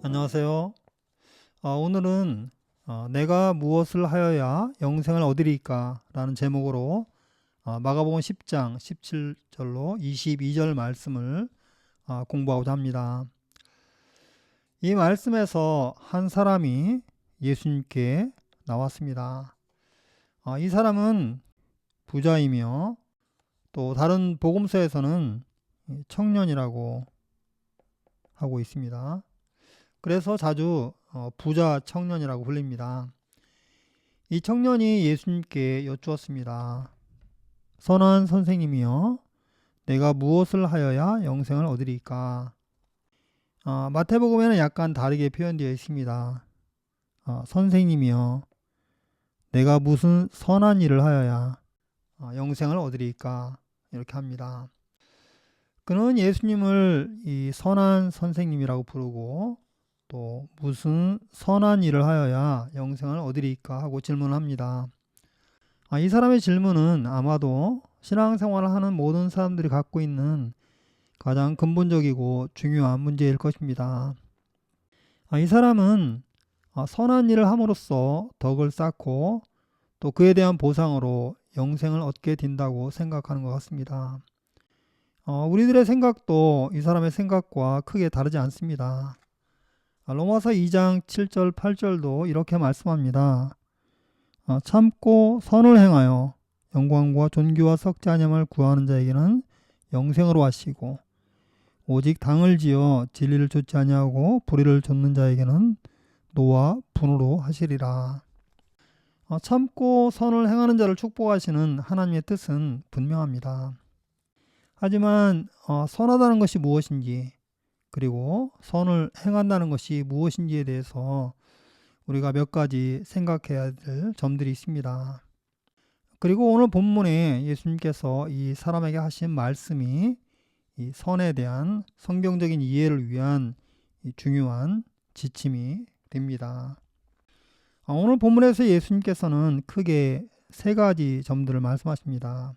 안녕하세요. 오늘은 내가 무엇을 하여야 영생을 얻으리까? 라는 제목으로 마가복음 10장 17절로 22절 말씀을 공부하고자 합니다. 이 말씀에서 한 사람이 예수님께 나왔습니다. 이 사람은 부자이며 또 다른 복음서에서는 청년이라고 하고 있습니다. 그래서 자주 부자 청년이라고 불립니다. 이 청년이 예수님께 여쭈었습니다. 선한 선생님이여, 내가 무엇을 하여야 영생을 얻으리까? 마태복음에는 약간 다르게 표현되어 있습니다. 선생님이여, 내가 무슨 선한 일을 하여야 영생을 얻으리까? 이렇게 합니다. 그는 예수님을 이 선한 선생님이라고 부르고 또 무슨 선한 일을 하여야 영생을 얻으리까 하고 질문합니다. 이 사람의 질문은 아마도 신앙생활을 하는 모든 사람들이 갖고 있는 가장 근본적이고 중요한 문제일 것입니다. 이 사람은 선한 일을 함으로써 덕을 쌓고 또 그에 대한 보상으로 영생을 얻게 된다고 생각하는 것 같습니다. 우리들의 생각도 이 사람의 생각과 크게 다르지 않습니다. 로마서 2장 7절 8절도 이렇게 말씀합니다. 참고 선을 행하여 영광과 존귀와 석자념을 구하는 자에게는 영생으로 하시고 오직 당을 지어 진리를 좇지 아니하고 불의를 좇는 자에게는 노와 분으로 하시리라. 참고 선을 행하는 자를 축복하시는 하나님의 뜻은 분명합니다. 하지만 선하다는 것이 무엇인지 그리고 선을 행한다는 것이 무엇인지에 대해서 우리가 몇 가지 생각해야 될 점들이 있습니다. 그리고 오늘 본문에 예수님께서 이 사람에게 하신 말씀이 이 선에 대한 성경적인 이해를 위한 중요한 지침이 됩니다. 오늘 본문에서 예수님께서는 크게 세 가지 점들을 말씀하십니다.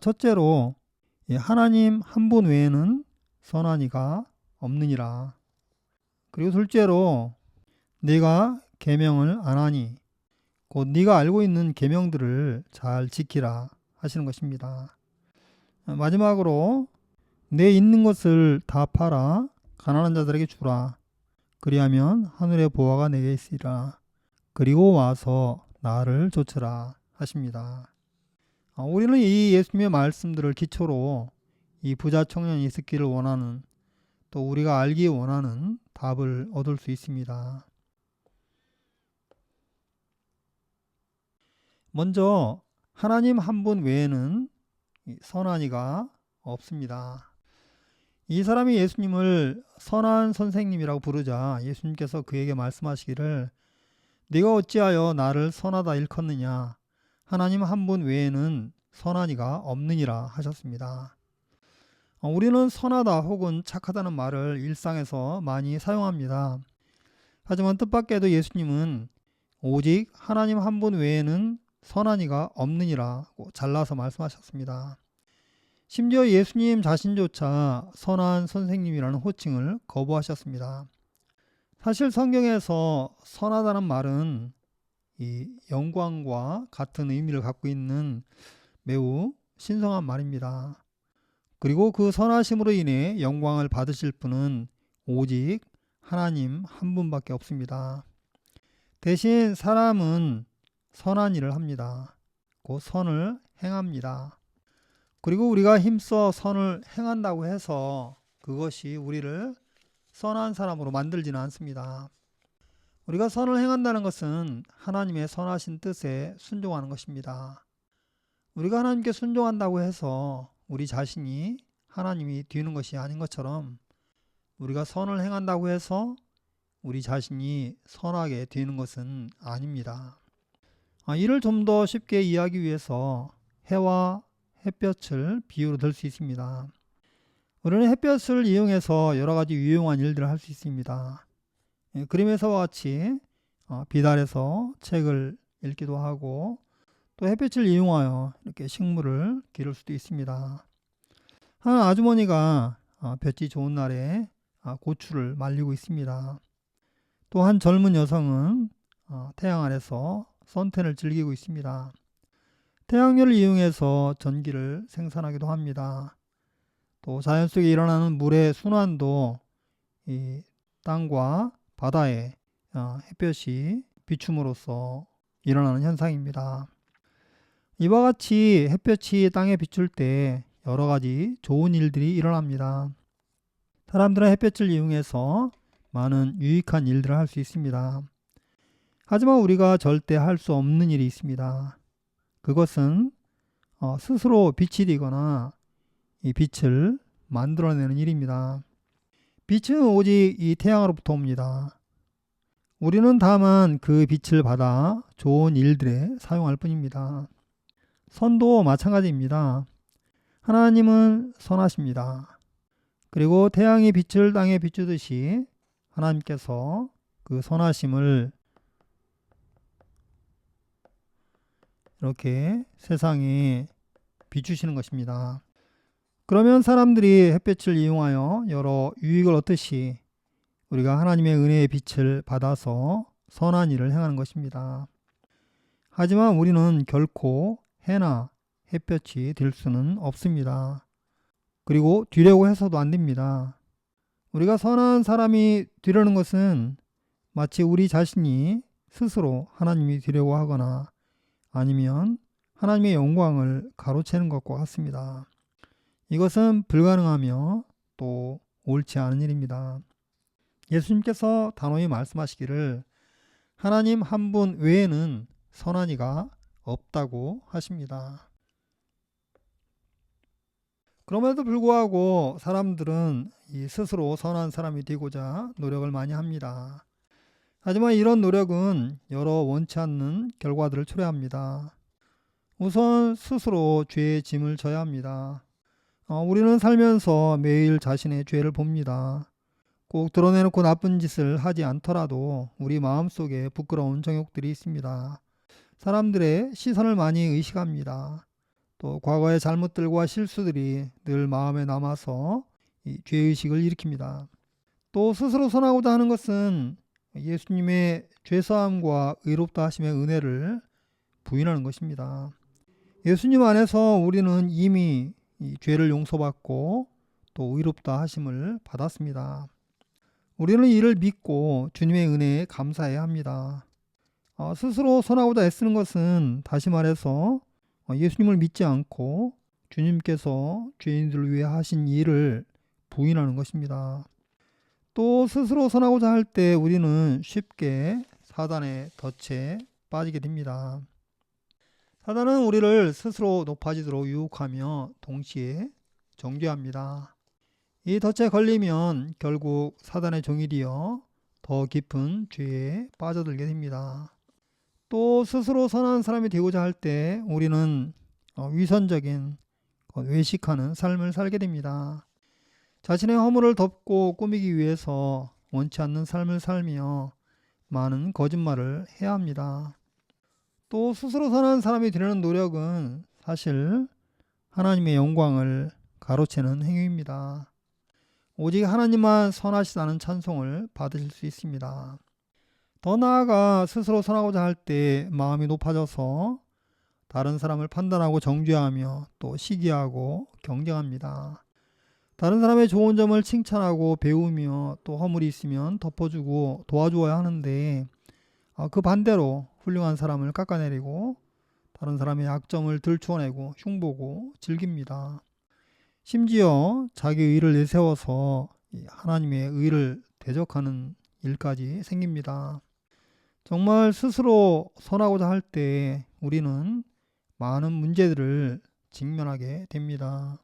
첫째로 하나님 한 분 외에는 선한 이가 없느니라. 그리고 둘째로 네가 계명을 안 하니 곧 네가 알고 있는 계명들을 잘 지키라 하시는 것입니다. 마지막으로 내 있는 것을 다 팔아 가난한 자들에게 주라. 그리하면 하늘의 보화가 내게 있으리라. 그리고 와서 나를 좇으라 하십니다. 우리는 이 예수님의 말씀들을 기초로 이 부자 청년이 있기를 원하는 또 우리가 알기 원하는 답을 얻을 수 있습니다. 먼저 하나님 한 분 외에는 선한 이가 없습니다. 이 사람이 예수님을 선한 선생님이라고 부르자 예수님께서 그에게 말씀하시기를 네가 어찌하여 나를 선하다 일컫느냐? 하나님 한 분 외에는 선한 이가 없느니라 하셨습니다. 우리는 선하다 혹은 착하다는 말을 일상에서 많이 사용합니다. 하지만 뜻밖에도 예수님은 오직 하나님 한 분 외에는 선한 이가 없느니라고 잘라서 말씀하셨습니다. 심지어 예수님 자신조차 선한 선생님이라는 호칭을 거부하셨습니다. 사실 성경에서 선하다는 말은 이 영광과 같은 의미를 갖고 있는 매우 신성한 말입니다. 그리고 그 선하심으로 인해 영광을 받으실 분은 오직 하나님 한 분밖에 없습니다. 대신 사람은 선한 일을 합니다. 곧 선을 행합니다. 그리고 우리가 힘써 선을 행한다고 해서 그것이 우리를 선한 사람으로 만들지는 않습니다. 우리가 선을 행한다는 것은 하나님의 선하신 뜻에 순종하는 것입니다. 우리가 하나님께 순종한다고 해서 우리 자신이 하나님이 되는 것이 아닌 것처럼 우리가 선을 행한다고 해서 우리 자신이 선하게 되는 것은 아닙니다. 이를 좀 더 쉽게 이해하기 위해서 해와 햇볕을 비유로 들 수 있습니다. 우리는 햇볕을 이용해서 여러 가지 유용한 일들을 할 수 있습니다. 그림에서와 같이 빛 아래서 책을 읽기도 하고 또 햇볕을 이용하여 이렇게 식물을 기를 수도 있습니다. 한 아주머니가 볕이 좋은 날에 고추를 말리고 있습니다. 또 한 젊은 여성은 태양 아래서 선탠을 즐기고 있습니다. 태양열을 이용해서 전기를 생산하기도 합니다. 또 자연 속에 일어나는 물의 순환도 이 땅과 바다에 햇볕이 비춤으로써 일어나는 현상입니다. 이와 같이 햇볕이 땅에 비출 때 여러 가지 좋은 일들이 일어납니다. 사람들은 햇볕을 이용해서 많은 유익한 일들을 할 수 있습니다. 하지만 우리가 절대 할 수 없는 일이 있습니다. 그것은 스스로 빛이 되거나 이 빛을 만들어내는 일입니다. 빛은 오직 이 태양으로부터 옵니다. 우리는 다만 그 빛을 받아 좋은 일들에 사용할 뿐입니다. 선도 마찬가지입니다. 하나님은 선하십니다. 그리고 태양이 빛을 땅에 비추듯이 하나님께서 그 선하심을 이렇게 세상에 비추시는 것입니다. 그러면 사람들이 햇볕을 이용하여 여러 유익을 얻듯이 우리가 하나님의 은혜의 빛을 받아서 선한 일을 행하는 것입니다. 하지만 우리는 결코 해나 햇볕이 될 수는 없습니다. 그리고 되려고 해서도 안 됩니다. 우리가 선한 사람이 되려는 것은 마치 우리 자신이 스스로 하나님이 되려고 하거나 아니면 하나님의 영광을 가로채는 것과 같습니다. 이것은 불가능하며 또 옳지 않은 일입니다. 예수님께서 단호히 말씀하시기를 하나님 한 분 외에는 선한 이가 없다고 하십니다. 그럼에도 불구하고 사람들은 스스로 선한 사람이 되고자 노력을 많이 합니다. 하지만 이런 노력은 여러 원치 않는 결과들을 초래합니다. 우선 스스로 죄의 짐을 져야 합니다. 우리는 살면서 매일 자신의 죄를 봅니다. 꼭 드러내놓고 나쁜 짓을 하지 않더라도 우리 마음속에 부끄러운 정욕들이 있습니다. 사람들의 시선을 많이 의식합니다. 또 과거의 잘못들과 실수들이 늘 마음에 남아서 이 죄의식을 일으킵니다. 또 스스로 선하고자 하는 것은 예수님의 죄사함과 의롭다 하심의 은혜를 부인하는 것입니다. 예수님 안에서 우리는 이미 이 죄를 용서받고 또 의롭다 하심을 받았습니다. 우리는 이를 믿고 주님의 은혜에 감사해야 합니다. 스스로 선하고자 애쓰는 것은 다시 말해서 예수님을 믿지 않고 주님께서 죄인들을 위해 하신 일을 부인하는 것입니다. 또 스스로 선하고자 할 때 우리는 쉽게 사단의 덫에 빠지게 됩니다. 사단은 우리를 스스로 높아지도록 유혹하며 동시에 정죄합니다. 이 덫에 걸리면 결국 사단의 종이 되어 더 깊은 죄에 빠져들게 됩니다. 또 스스로 선한 사람이 되고자 할 때 우리는 위선적인 외식하는 삶을 살게 됩니다. 자신의 허물을 덮고 꾸미기 위해서 원치 않는 삶을 살며 많은 거짓말을 해야 합니다. 또 스스로 선한 사람이 되려는 노력은 사실 하나님의 영광을 가로채는 행위입니다. 오직 하나님만 선하시다는 찬송을 받으실 수 있습니다. 더 나아가 스스로 선하고자 할 때 마음이 높아져서 다른 사람을 판단하고 정죄하며 또 시기하고 경쟁합니다. 다른 사람의 좋은 점을 칭찬하고 배우며 또 허물이 있으면 덮어주고 도와주어야 하는데 그 반대로 훌륭한 사람을 깎아내리고 다른 사람의 약점을 들추어내고 흉보고 즐깁니다. 심지어 자기 의를 내세워서 하나님의 의를 대적하는 일까지 생깁니다. 정말 스스로 선하고자 할 때 우리는 많은 문제들을 직면하게 됩니다.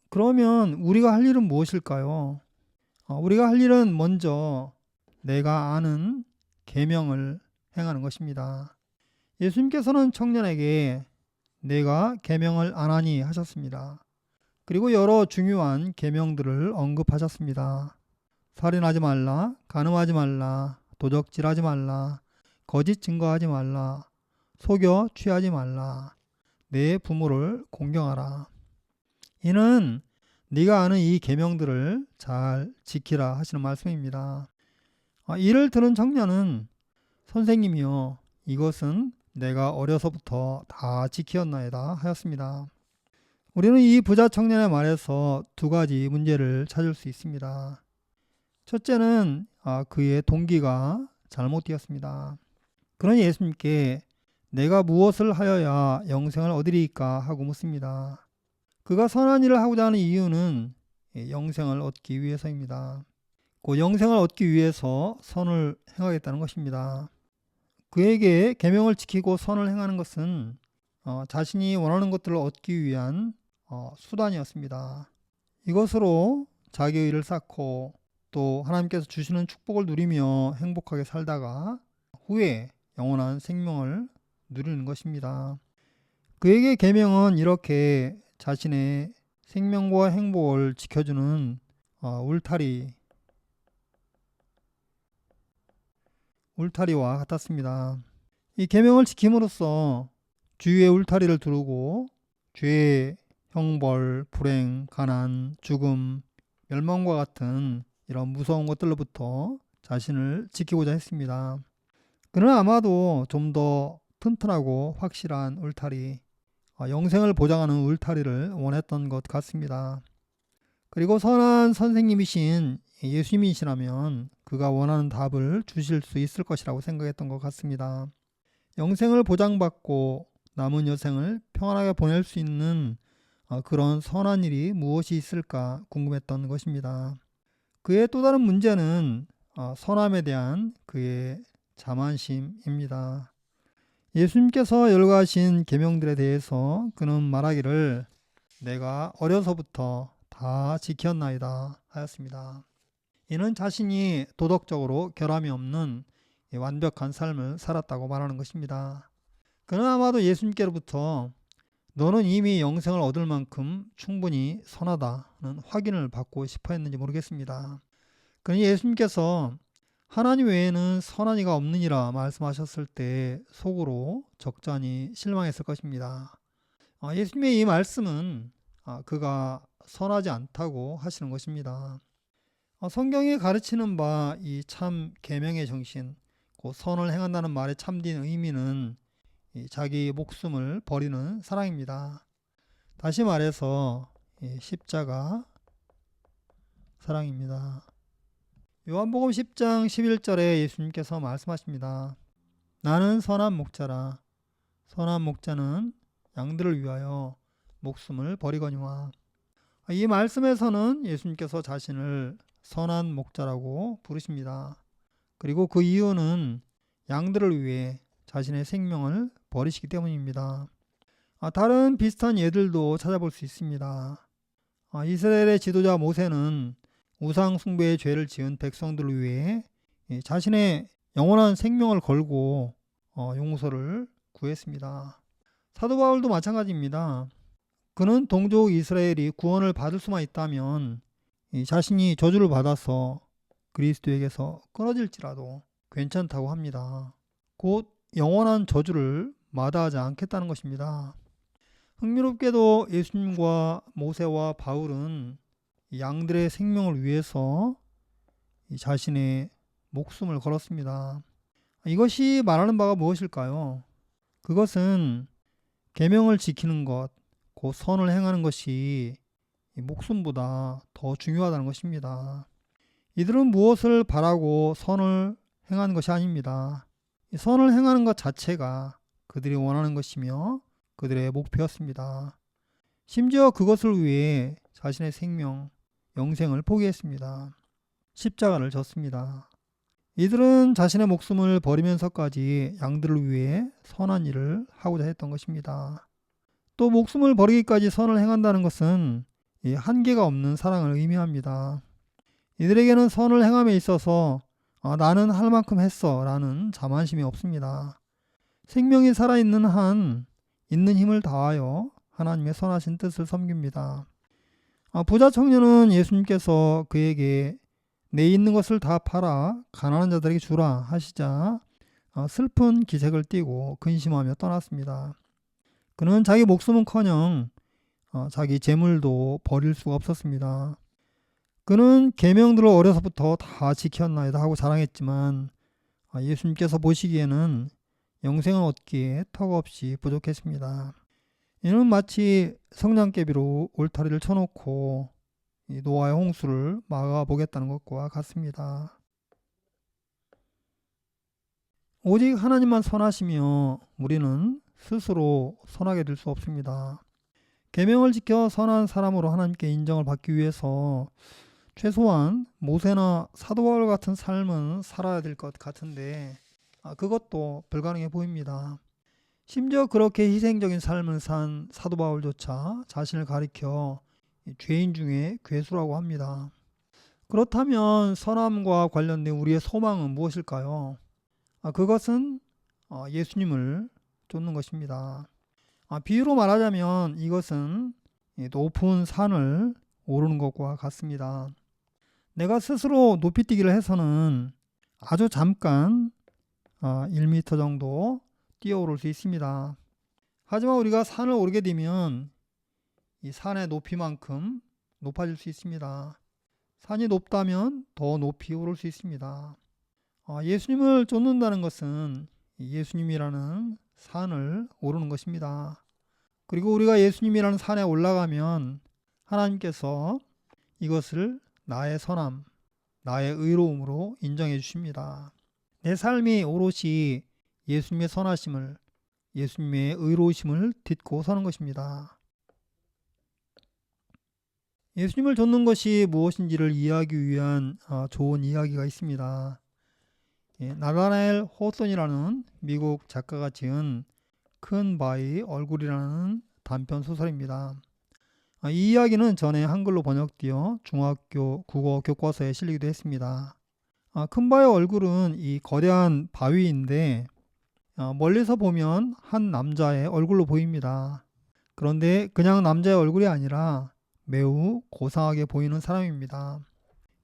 그러면 우리가 할 일은 무엇일까요? 우리가 할 일은 먼저 내가 아는 계명을 행하는 것입니다. 예수님께서는 청년에게 내가 계명을 안 하니 하셨습니다. 그리고 여러 중요한 계명들을 언급하셨습니다. 살인하지 말라, 간음하지 말라, 도적질하지 말라, 거짓 증거하지 말라, 속여 취하지 말라, 내 부모를 공경하라. 이는 네가 아는 이 계명들을 잘 지키라 하시는 말씀입니다. 이를 들은 청년은 선생님이여 이것은 내가 어려서부터 다 지키었나이다 하였습니다. 우리는 이 부자 청년의 말에서 두 가지 문제를 찾을 수 있습니다. 첫째는 그의 동기가 잘못되었습니다. 그러니 예수님께 내가 무엇을 하여야 영생을 얻으리이까 하고 묻습니다. 그가 선한 일을 하고자 하는 이유는 영생을 얻기 위해서입니다. 그 영생을 얻기 위해서 선을 행하겠다는 것입니다. 그에게 계명을 지키고 선을 행하는 것은 자신이 원하는 것들을 얻기 위한 수단이었습니다. 이것으로 자기의 일을 쌓고 또 하나님께서 주시는 축복을 누리며 행복하게 살다가 후에 영원한 생명을 누리는 것입니다. 그에게 계명은 이렇게 자신의 생명과 행복을 지켜주는 울타리와 같았습니다. 이 계명을 지킴으로써 주위의 울타리를 두르고 죄의 형벌, 불행, 가난, 죽음, 멸망과 같은 이런 무서운 것들로부터 자신을 지키고자 했습니다. 그는 아마도 좀 더 튼튼하고 확실한 울타리, 영생을 보장하는 울타리를 원했던 것 같습니다. 그리고 선한 선생님이신 예수님이시라면 그가 원하는 답을 주실 수 있을 것이라고 생각했던 것 같습니다. 영생을 보장받고 남은 여생을 평안하게 보낼 수 있는 그런 선한 일이 무엇이 있을까 궁금했던 것입니다. 그의 또 다른 문제는 선함에 대한 그의 자만심입니다. 예수님께서 열거하신 계명들에 대해서 그는 말하기를 내가 어려서부터 다 지켰나이다 하였습니다. 이는 자신이 도덕적으로 결함이 없는 완벽한 삶을 살았다고 말하는 것입니다. 그는 아마도 예수님께로부터 너는 이미 영생을 얻을 만큼 충분히 선하다는 확인을 받고 싶어 했는지 모르겠습니다. 그러니 예수님께서 하나님 외에는 선한 이가 없느니라 말씀하셨을 때 속으로 적잖이 실망했을 것입니다. 예수님의 이 말씀은 그가 선하지 않다고 하시는 것입니다. 성경이 가르치는 바 이 참 계명의 정신, 그 선을 행한다는 말의 참된 의미는 자기 목숨을 버리는 사랑입니다. 다시 말해서 십자가 사랑입니다. 요한복음 10장 11절에 예수님께서 말씀하십니다. 나는 선한 목자라. 선한 목자는 양들을 위하여 목숨을 버리거니와. 이 말씀에서는 예수님께서 자신을 선한 목자라고 부르십니다. 그리고 그 이유는 양들을 위해 자신의 생명을 버리시기 때문입니다. 다른 비슷한 예들도 찾아볼 수 있습니다. 이스라엘의 지도자 모세는 우상 숭배의 죄를 지은 백성들을 위해 자신의 영원한 생명을 걸고 용서를 구했습니다. 사도 바울도 마찬가지입니다. 그는 동족 이스라엘이 구원을 받을 수만 있다면 자신이 저주를 받아서 그리스도에게서 끊어질지라도 괜찮다고 합니다. 곧 영원한 저주를 마다하지 않겠다는 것입니다. 흥미롭게도 예수님과 모세와 바울은 양들의 생명을 위해서 자신의 목숨을 걸었습니다. 이것이 말하는 바가 무엇일까요? 그것은 계명을 지키는 것, 그 선을 행하는 것이 목숨보다 더 중요하다는 것입니다. 이들은 무엇을 바라고 선을 행하는 것이 아닙니다. 선을 행하는 것 자체가 그들이 원하는 것이며 그들의 목표였습니다. 심지어 그것을 위해 자신의 생명, 영생을 포기했습니다. 십자가를 졌습니다. 이들은 자신의 목숨을 버리면서까지 양들을 위해 선한 일을 하고자 했던 것입니다. 또 목숨을 버리기까지 선을 행한다는 것은 한계가 없는 사랑을 의미합니다. 이들에게는 선을 행함에 있어서 나는 할 만큼 했어 라는 자만심이 없습니다. 생명이 살아있는 한 있는 힘을 다하여 하나님의 선하신 뜻을 섬깁니다. 부자 청년은 예수님께서 그에게 내 있는 것을 다 팔아 가난한 자들에게 주라 하시자 슬픈 기색을 띠고 근심하며 떠났습니다. 그는 자기 목숨은커녕 자기 재물도 버릴 수가 없었습니다. 그는 계명들을 어려서부터 다 지켰나이다 하고 자랑했지만 예수님께서 보시기에는 영생을 얻기에 턱없이 부족했습니다. 이는 마치 성냥개비로 울타리를 쳐놓고 이 노아의 홍수를 막아보겠다는 것과 같습니다. 오직 하나님만 선하시며 우리는 스스로 선하게 될 수 없습니다. 계명을 지켜 선한 사람으로 하나님께 인정을 받기 위해서 최소한 모세나 사도 바울 같은 삶은 살아야 될 것 같은데 그것도 불가능해 보입니다. 심지어 그렇게 희생적인 삶을 산 사도 바울조차 자신을 가리켜 죄인 중에 괴수라고 합니다. 그렇다면 선함과 관련된 우리의 소망은 무엇일까요? 그것은 예수님을 쫓는 것입니다. 비유로 말하자면 이것은 높은 산을 오르는 것과 같습니다. 내가 스스로 높이뛰기를 해서는 아주 잠깐 1m 정도 뛰어오를 수 있습니다. 하지만 우리가 산을 오르게 되면 이 산의 높이만큼 높아질 수 있습니다. 산이 높다면 더 높이 오를 수 있습니다. 예수님을 쫓는다는 것은 예수님이라는 산을 오르는 것입니다. 그리고 우리가 예수님이라는 산에 올라가면 하나님께서 이것을 나의 선함, 나의 의로움으로 인정해 주십니다. 내 삶이 오롯이 예수님의 선하심을, 예수님의 의로우심을 딛고 서는 것입니다. 예수님을 좇는 것이 무엇인지를 이해하기 위한 좋은 이야기가 있습니다. 나다나엘 호손이라는 미국 작가가 지은 큰 바위 얼굴이라는 단편 소설입니다. 이 이야기는 전에 한글로 번역되어 중학교 국어 교과서에 실리기도 했습니다. 큰 바위 얼굴은 이 거대한 바위인데 멀리서 보면 한 남자의 얼굴로 보입니다. 그런데 그냥 남자의 얼굴이 아니라 매우 고상하게 보이는 사람입니다.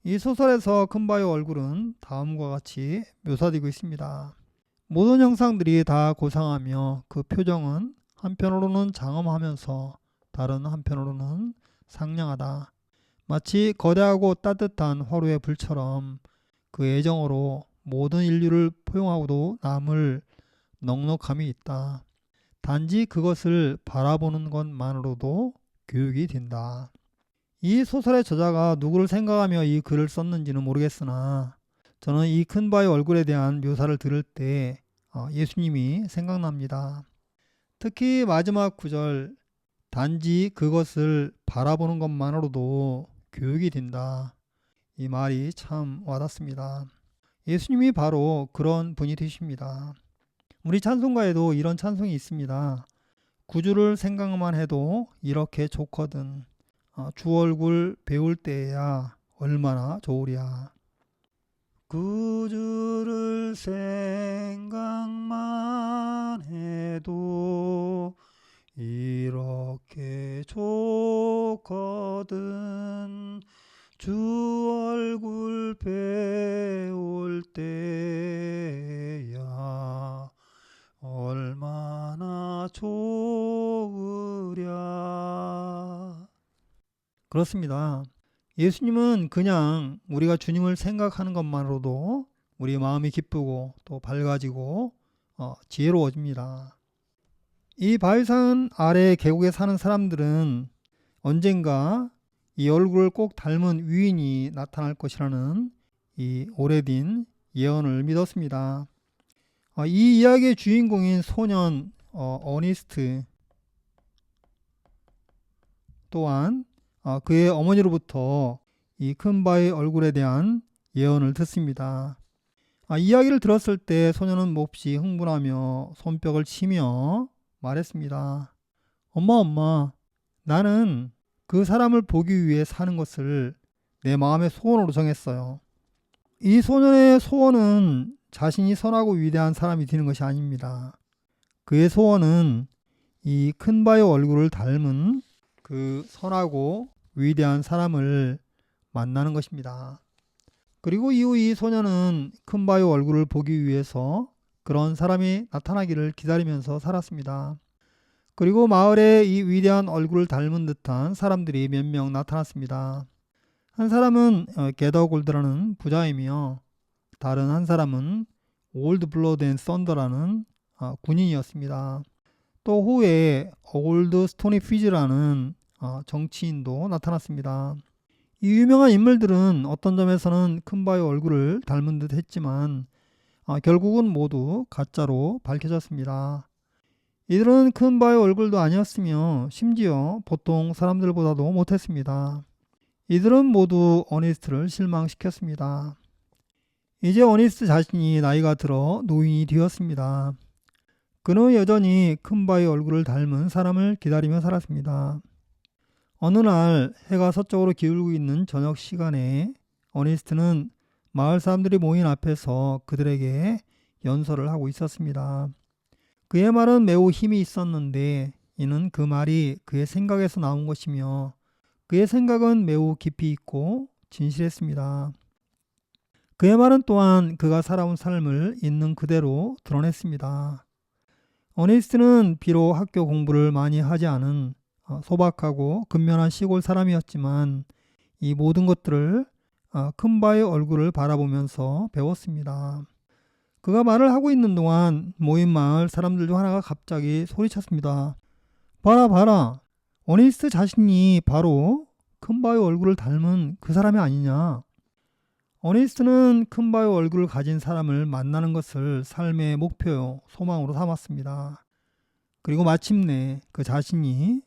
이 소설에서 큰 바위 얼굴은 다음과 같이 묘사되고 있습니다. 모든 형상들이 다 고상하며 그 표정은 한편으로는 장엄하면서 다른 한편으로는 상냥하다. 마치 거대하고 따뜻한 화로의 불처럼 그 애정으로 모든 인류를 포용하고도 남을 넉넉함이 있다. 단지 그것을 바라보는 것만으로도 교육이 된다. 이 소설의 저자가 누구를 생각하며 이 글을 썼는지는 모르겠으나 저는 이 큰 바위 얼굴에 대한 묘사를 들을 때 예수님이 생각납니다. 특히 마지막 구절 단지 그것을 바라보는 것만으로도 교육이 된다. 이 말이 참 와닿습니다. 예수님이 바로 그런 분이 되십니다. 우리 찬송가에도 이런 찬송이 있습니다. 구주를 생각만 해도 이렇게 좋거든. 주 얼굴 배울 때야 얼마나 좋으랴. 구주를 생각만 해도 이렇게 좋거든. 주 얼굴 배울 때야 얼마나 좋으랴. 그렇습니다. 예수님은 그냥 우리가 주님을 생각하는 것만으로도 우리 마음이 기쁘고 또 밝아지고 지혜로워집니다. 이 바위산 아래 계곡에 사는 사람들은 언젠가 이 얼굴을 꼭 닮은 위인이 나타날 것이라는 이 오래된 예언을 믿었습니다. 이 이야기의 주인공인 소년 어니스트 또한 그의 어머니로부터 이 큰 바위 얼굴에 대한 예언을 듣습니다. 이야기를 들었을 때 소년은 몹시 흥분하며 손뼉을 치며 말했습니다. 엄마, 나는 그 사람을 보기 위해 사는 것을 내 마음의 소원으로 정했어요. 이 소년의 소원은 자신이 선하고 위대한 사람이 되는 것이 아닙니다. 그의 소원은 이 큰 바위 얼굴을 닮은 그 선하고 위대한 사람을 만나는 것입니다. 그리고 이후 이 소년은 큰 바위 얼굴을 보기 위해서 그런 사람이 나타나기를 기다리면서 살았습니다. 그리고 마을에 이 위대한 얼굴을 닮은 듯한 사람들이 몇 명 나타났습니다. 한 사람은 게더 골드라는 부자이며 다른 한 사람은 올드 블러드 앤 썬더라는 군인이었습니다. 또 후에 올드 스토니 피즈라는 정치인도 나타났습니다. 이 유명한 인물들은 어떤 점에서는 큰바의 얼굴을 닮은 듯 했지만 결국은 모두 가짜로 밝혀졌습니다. 이들은 큰바의 얼굴도 아니었으며 심지어 보통 사람들보다도 못했습니다. 이들은 모두 어니스트를 실망시켰습니다. 이제 어니스트 자신이 나이가 들어 노인이 되었습니다. 그는 여전히 큰바의 얼굴을 닮은 사람을 기다리며 살았습니다. 어느 날 해가 서쪽으로 기울고 있는 저녁 시간에 어니스트는 마을 사람들이 모인 앞에서 그들에게 연설을 하고 있었습니다. 그의 말은 매우 힘이 있었는데 이는 그 말이 그의 생각에서 나온 것이며 그의 생각은 매우 깊이 있고 진실했습니다. 그의 말은 또한 그가 살아온 삶을 있는 그대로 드러냈습니다. 어니스트는 비록 학교 공부를 많이 하지 않은 소박하고 근면한 시골 사람이었지만 이 모든 것들을 큰바의 얼굴을 바라보면서 배웠습니다. 그가 말을 하고 있는 동안 모인 마을 사람들 중 하나가 갑자기 소리쳤습니다. 봐라 봐라, 어니스트 자신이 바로 큰바의 얼굴을 닮은 그 사람이 아니냐. 어니스트는 큰바의 얼굴을 가진 사람을 만나는 것을 삶의 목표, 소망으로 삼았습니다. 그리고 마침내 그 자신이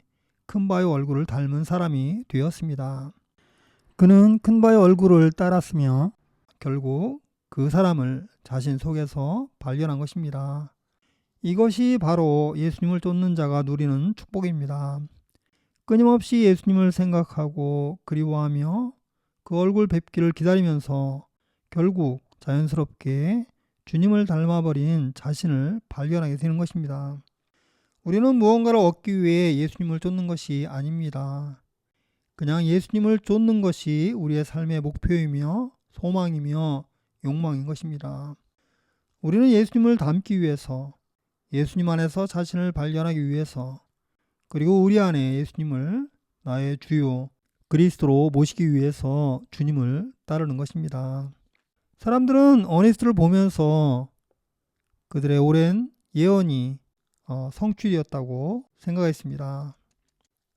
큰바의 얼굴을 닮은 사람이 되었습니다. 그는 큰바의 얼굴을 따랐으며 결국 그 사람을 자신 속에서 발견한 것입니다. 이것이 바로 예수님을 쫓는 자가 누리는 축복입니다. 끊임없이 예수님을 생각하고 그리워하며 그 얼굴 뵙기를 기다리면서 결국 자연스럽게 주님을 닮아버린 자신을 발견하게 되는 것입니다. 우리는 무언가를 얻기 위해 예수님을 쫓는 것이 아닙니다. 그냥 예수님을 쫓는 것이 우리의 삶의 목표이며 소망이며 욕망인 것입니다. 우리는 예수님을 닮기 위해서, 예수님 안에서 자신을 발견하기 위해서, 그리고 우리 안에 예수님을 나의 주요 그리스도로 모시기 위해서 주님을 따르는 것입니다. 사람들은 어니스트를 보면서 그들의 오랜 예언이 성취되었다고 생각했습니다.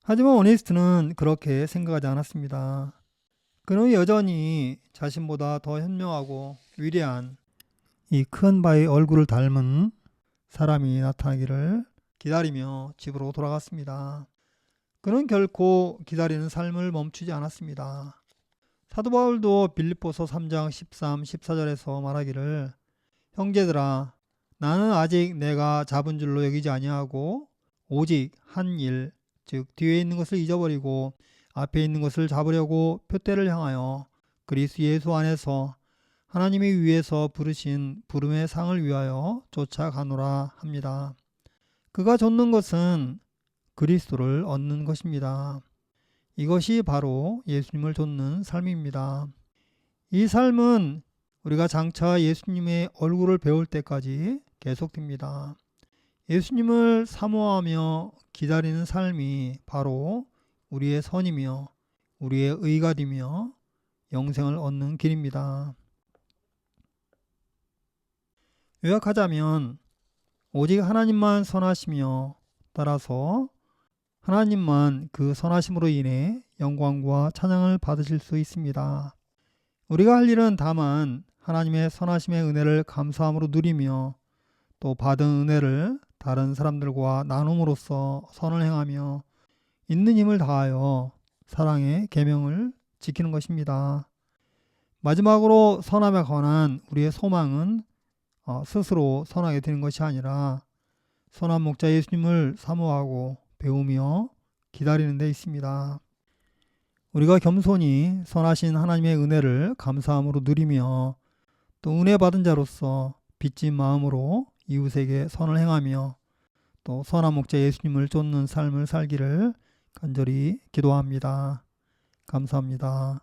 하지만 어니스트는 그렇게 생각하지 않았습니다. 그는 여전히 자신보다 더 현명하고 위대한 이 큰 바의 얼굴을 닮은 사람이 나타나기를 기다리며 집으로 돌아갔습니다. 그는 결코 기다리는 삶을 멈추지 않았습니다. 사도 바울도 빌립보서 3장 13, 14절에서 말하기를 형제들아, 나는 아직 내가 잡은 줄로 여기지 아니하고 오직 한 일, 즉 뒤에 있는 것을 잊어버리고 앞에 있는 것을 잡으려고 표대를 향하여 그리스도 예수 안에서 하나님이 위에서 부르신 부름의 상을 위하여 쫓아가노라 합니다. 그가 좇는 것은 그리스도를 얻는 것입니다. 이것이 바로 예수님을 좇는 삶입니다. 이 삶은 우리가 장차 예수님의 얼굴을 배울 때까지 계속됩니다. 예수님을 사모하며 기다리는 삶이 바로 우리의 선이며 우리의 의가 되며 영생을 얻는 길입니다. 요약하자면 오직 하나님만 선하시며 따라서 하나님만 그 선하심으로 인해 영광과 찬양을 받으실 수 있습니다. 우리가 할 일은 다만 하나님의 선하심의 은혜를 감사함으로 누리며 또 받은 은혜를 다른 사람들과 나눔으로써 선을 행하며 있는 힘을 다하여 사랑의 계명을 지키는 것입니다. 마지막으로 선함에 관한 우리의 소망은 스스로 선하게 되는 것이 아니라 선한 목자 예수님을 사모하고 배우며 기다리는 데 있습니다. 우리가 겸손히 선하신 하나님의 은혜를 감사함으로 누리며 또 은혜 받은 자로서 빚진 마음으로 이웃에게 선을 행하며 또 선한 목자 예수님을 쫓는 삶을 살기를 간절히 기도합니다. 감사합니다.